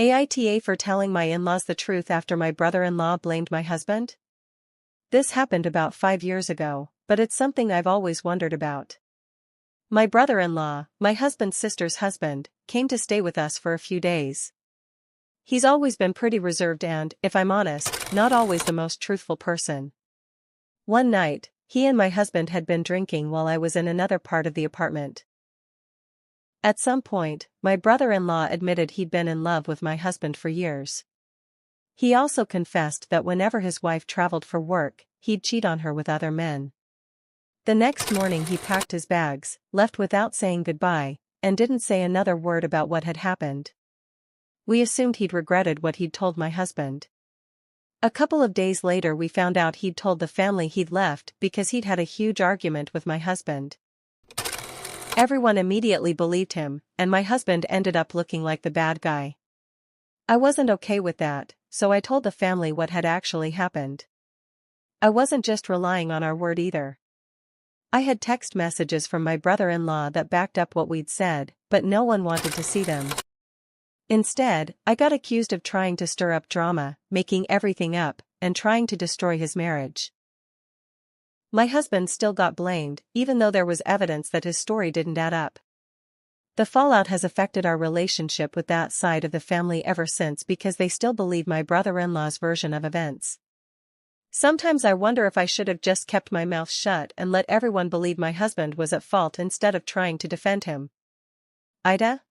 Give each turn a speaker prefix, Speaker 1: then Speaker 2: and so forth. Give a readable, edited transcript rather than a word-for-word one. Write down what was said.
Speaker 1: AITA for telling my in-laws the truth after my brother-in-law blamed my husband? This happened about 5 years ago, but it's something I've always wondered about. My brother-in-law, my husband's sister's husband, came to stay with us for a few days. He's always been pretty reserved and, if I'm honest, not always the most truthful person. One night, he and my husband had been drinking while I was in another part of the apartment. At some point, my brother-in-law admitted he'd been in love with my husband for years. He also confessed that whenever his wife traveled for work, he'd cheat on her with other men. The next morning he packed his bags, left without saying goodbye, and didn't say another word about what had happened. We assumed he'd regretted what he'd told my husband. A couple of days later we found out he'd told the family he'd left because he'd had a huge argument with my husband. Everyone immediately believed him, and my husband ended up looking like the bad guy. I wasn't okay with that, so I told the family what had actually happened. I wasn't just relying on our word either. I had text messages from my brother-in-law that backed up what we'd said, but no one wanted to see them. Instead, I got accused of trying to stir up drama, making everything up, and trying to destroy his marriage. My husband still got blamed, even though there was evidence that his story didn't add up. The fallout has affected our relationship with that side of the family ever since because they still believe my brother-in-law's version of events. Sometimes I wonder if I should have just kept my mouth shut and let everyone believe my husband was at fault instead of trying to defend him. Ida?